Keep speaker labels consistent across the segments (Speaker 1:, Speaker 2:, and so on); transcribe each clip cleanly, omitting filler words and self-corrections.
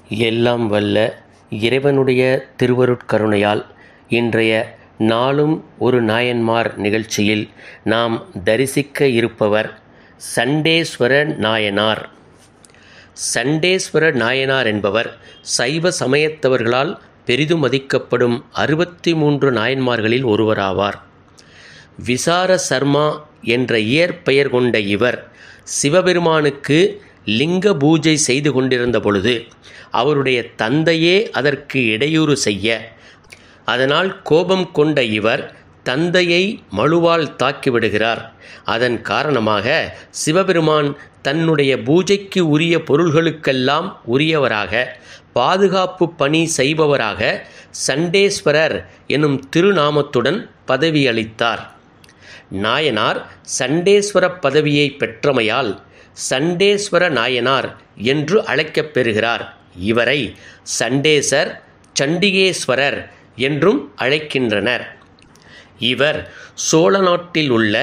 Speaker 1: எல்லாம் வல்ல இறைவனுடைய திருவருட்கருணையால் இன்றைய நாளும் ஒரு நாயன்மார் நிகழ்ச்சியில் நாம் தரிசிக்க இருப்பவர் சண்டேஸ்வர நாயனார். சண்டேஸ்வர நாயனார் என்பவர் சைவ சமயத்தவர்களால் பெரிதும் மதிக்கப்படும் 63 நாயன்மார்களில் ஒருவராவார். விசார சர்மா என்ற இயற்பெயர் கொண்ட இவர் சிவபெருமானுக்கு லிங்க பூஜை செய்து கொண்டிருந்த பொழுது அவருடைய தந்தையே அதற்கு இடையூறு செய்ய, அதனால் கோபம் கொண்ட இவர் தந்தையை மழுவால் தாக்கிவிடுகிறார். அதன் காரணமாக சிவபெருமான் தன்னுடைய பூஜைக்கு உரிய பொருள்களுக்கெல்லாம் உரியவராக, பாதுகாப்பு பணி செய்பவராக சண்டேஸ்வரர் எனும் திருநாமத்துடன் பதவி அளித்தார். நாயனார் சண்டேஸ்வர பதவியை பெற்றமையால் சண்டேஸ்வர நாயனார் என்று அழைக்கப் பெறுகிறார். இவரை சண்டேசர், சண்டிகேஸ்வரர் என்றும் அழைக்கின்றனர். இவர் சோழ நாட்டில் உள்ள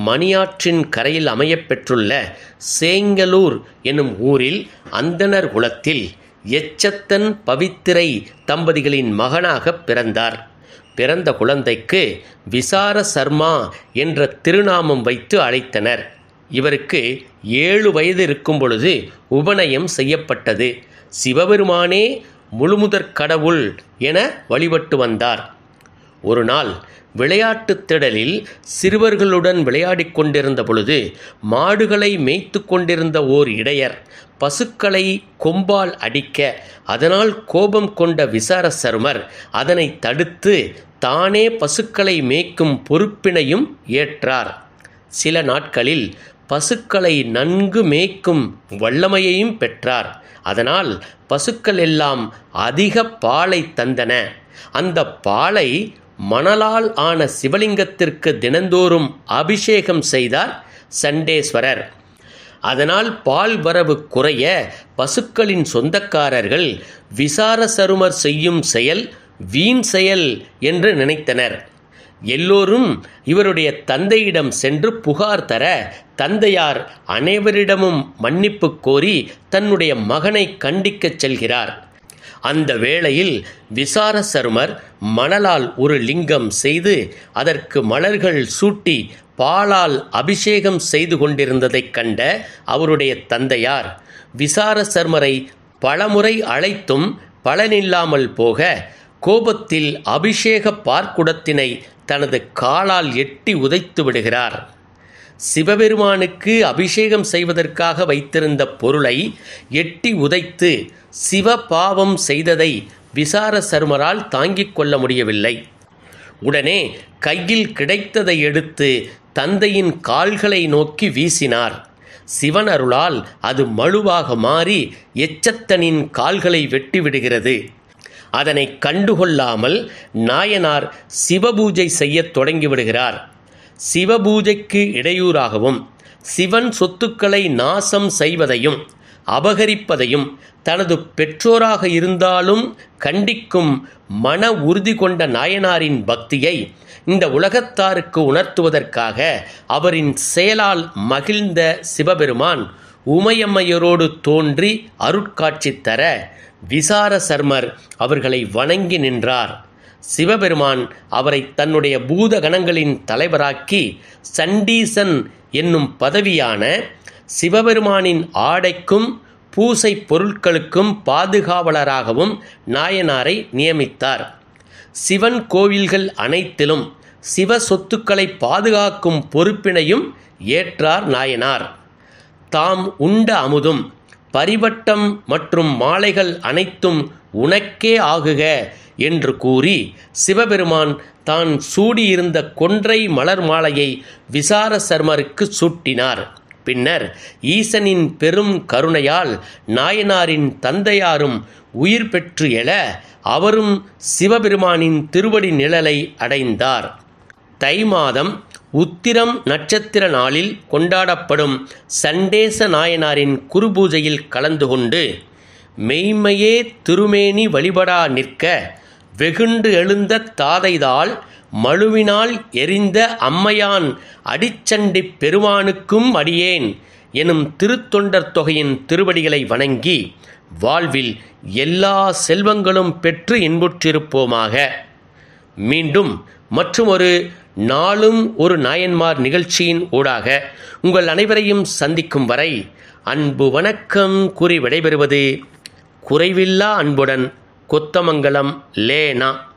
Speaker 1: மணியாற்றின் கரையில் அமையப்பெற்றுள்ள சேங்கலூர் எனும் ஊரில் அந்தணர் குலத்தில் எச்சத்தன் பவித்திரை தம்பதிகளின் மகனாக பிறந்தார். பிறந்த குழந்தைக்கு விசார சர்மா என்ற திருநாமம் வைத்து அழைத்தனர். இவருக்கு 7 வயது இருக்கும் பொழுது உபநயம் செய்யப்பட்டது. சிவபெருமானே முழுமுதற் கடவுள் என வழிபட்டு வந்தார். ஒரு நாள் விளையாட்டுத் திடலில் சிறுவர்களுடன் விளையாடிக் கொண்டிருந்த பொழுது மாடுகளை மேய்த்து கொண்டிருந்த ஓர் இடையர் பசுக்களை கொம்பால் அடிக்க, அதனால் கோபம் கொண்ட விசார சர்மர் அதனை தடுத்து தானே பசுக்களை மேய்க்கும் பொறுப்பினையும் ஏற்றார். சில நாட்களில் பசுக்களை நன்கு மேய்க்கும் வல்லமையையும் பெற்றார். அதனால் பசுக்கள் எல்லாம் அதிக பாலை தந்தன. அந்த பாலை மணலால் ஆன சிவலிங்கத்திற்கு தினந்தோறும் அபிஷேகம் செய்தார் சண்டேஸ்வரர். அதனால் பால் வரவு குறைய பசுக்களின் சொந்தக்காரர்கள் விசார சருமர் செய்யும் செயல் வீண் செயல் என்று நினைத்தனர். எல்லோரும் இவருடைய தந்தையிடம் சென்று புகார் தர, தந்தையார் அனைவரிடமும் மன்னிப்பு கோரி தன்னுடைய மகனை கண்டிக்கச் செல்கிறார். அந்த வேளையில் விசார சருமர் மணலால் ஒரு லிங்கம் செய்து அதற்கு மலர்கள் சூட்டி பாலால் அபிஷேகம் செய்து கொண்டிருந்ததைக் கண்ட அவருடைய தந்தையார் விசார சர்மரை பலமுறை அழைத்தும் பலனில்லாமல் போக, கோபத்தில் அபிஷேக பார்க்குடத்தினை தனது காலால் எட்டி உதைத்து விடுகிறார். சிவபெருமானுக்கு அபிஷேகம் செய்வதற்காக வைத்திருந்த பொருளை எட்டி உதைத்து சிவ பாவம் செய்ததை விசார சர்மரால் தாங்கிக் கொள்ள முடியவில்லை. உடனே கையில் கிடைத்ததை எடுத்து தந்தையின் கால்களை நோக்கி வீசினார். சிவன் அருளால் அது மழுவாக மாறி எச்சத்தனின் கால்களை வெட்டிவிடுகிறது. அதனை கண்டுகொள்ளாமல் நாயனார் சிவபூஜை செய்யத் தொடங்கிவிடுகிறார். சிவபூஜைக்கு இடையூறாகவும் சிவன் சொத்துக்களை நாசம் செய்வதையும் அபகரிப்பதையும் தனது பெற்றோராக இருந்தாலும் கண்டிக்கும் மன உறுதி கொண்ட நாயனாரின் பக்தியை இந்த உலகத்தாருக்கு உணர்த்துவதற்காக அவரின் செயலால் மகிழ்ந்த சிவபெருமான் உமையம்மையரோடு தோன்றி அருட்காட்சி தர, விசார சர்மர் அவர்களை வணங்கி நின்றார். சிவபெருமான் அவரை தன்னுடைய பூதகணங்களின் தலைவராக்கி சண்டீசன் என்னும் பதவியான சிவபெருமானின் ஆடைக்கும் பூசை பொருட்களுக்கும் பாதுகாவலராகவும் நாயனாரை நியமித்தார். சிவன் கோவில்கள் அனைத்திலும் சிவ சொத்துக்களை பாதுகாக்கும் பொறுப்பினையும் ஏற்றார் நாயனார். தாம் உண்ட அமுதும் பரிவட்டம் மற்றும் மாலைகள் அனைத்தும் உனக்கே ஆகுக என்று கூறி சிவபெருமான் தான் சூடியிருந்த கொன்றை மலர் மாலையை விசார சர்மருக்கு சூட்டினார். பின்னர் ஈசனின் பெரும் கருணையால் நாயனாரின் தந்தையாரும் உயிர் பெற்று எழ அவரும் சிவபெருமானின் திருவடி நிழலை அடைந்தார். தை மாதம் உத்திரம் நட்சத்திர நாளில் கொண்டாடப்படும் சண்டேச நாயனாரின் குருபூஜையில் கலந்து கொண்டு மெய்மையே திருமேனி வழிபடா நிற்க வெகுண்டு எழுந்த தாதைதாள் மழுவினால் எரிந்த அம்மையான் அடிச்சண்டிப் பெருமானுக்கும் அடியேன் எனும் திருத்தொண்டர் தொகையின் திருவடிகளை வணங்கி வாழ்வில் எல்லா செல்வங்களும் பெற்று இன்புற்றிருப்போமாக. மீண்டும் மற்றுமொரு நாளும் ஒரு நாயன்மார் நிகழ்ச்சியின் ஊடாக உங்கள் அனைவரையும் சந்திக்கும் வரை அன்பு வணக்கம் கூறி விடைபெறுவது குறைவில்லா அன்புடன் கொத்தமங்கலம் லேனா.